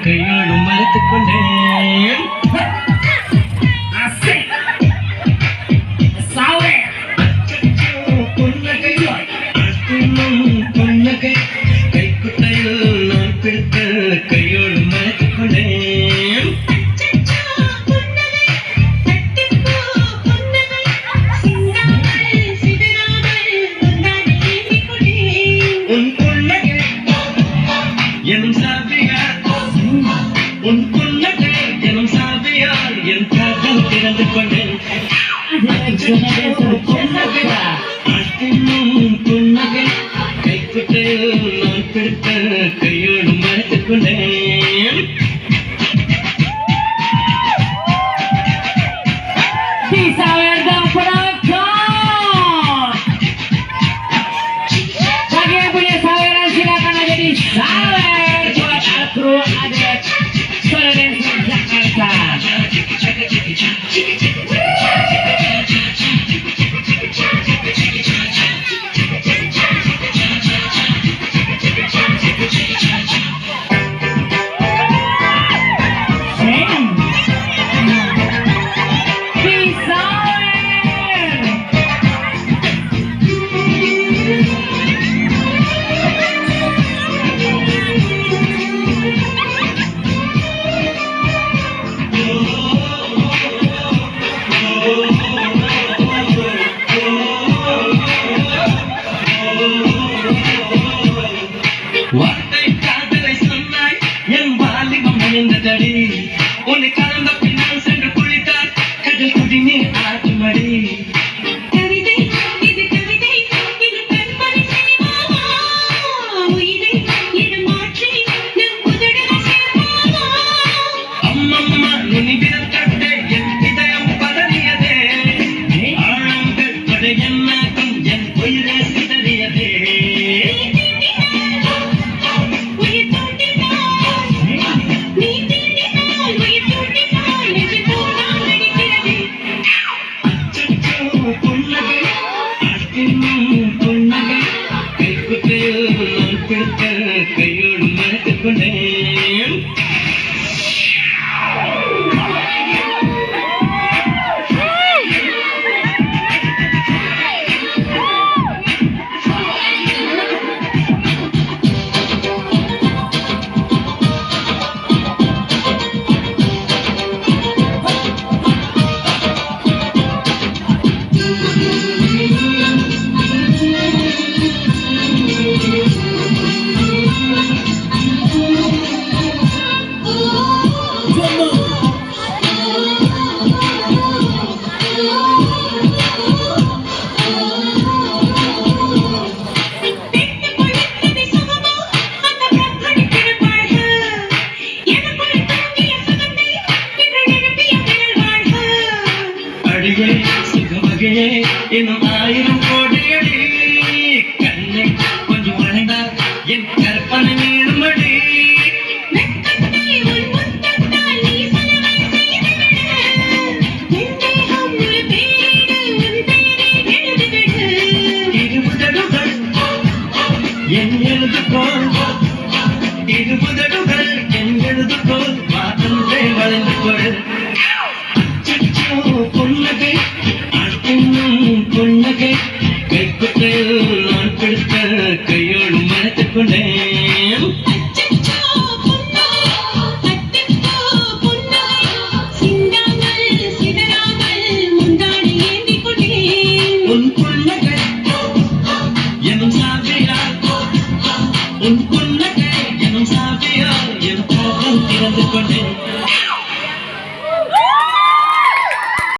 கையோடு மறைத்துக் கொண்டேன். புன்னகை கைக்குட்டையில் நான் பிடித்த கையோடு மறைத்துக் கொண்டேன். உன் புன்னகை எனும் சாவியார், உன் புன்னகை எனும் சாவியார் என் காதல் திறந்து கொண்டேன். புன்னகை கைக்குட்டையில் நான் பிடித்த கையோடு மறைத்துக் கொண்டேன். வார்த்தை காதலை சொன்னாய் என் வாலிபம் அணிந்ததடி. உன்னை கலந்த பின்னால் சென்று குளித்தார் கடல் குடிநீர் ஆற்றுமடி. அம்மம்மா நுனி விரல் கட்டே என் இதயம் பதறியதே. ஆழங்கள் படை என்னாகும் என் உயிரே சிதறியதே. புன்னகை கைக்குட்டையில் நான் பிடித்த கையோடு மறைத்துக் கொண்டேன். சுகமகையே இன்னும் 1000 கோடியடி. கண்ணை கொஞ்சம் வளைந்தால் என் கற்பனை நீடுமடி. இருபுதடுகள் என் எழுதுகோள், இருபுதடுகள் என் எழுதுகோள் மாற்றே வளைந்து கொடு. புன்னகை புன்னகை கைக்குட்டையில் நான் பிடித்த கையோடு மறைத்துக் கொண்டேன். உன் புன்னகை எனும் சாவியார், உன் புன்னகை எனும் சாவியார் என் காதல் திறந்து கொண்டேன்.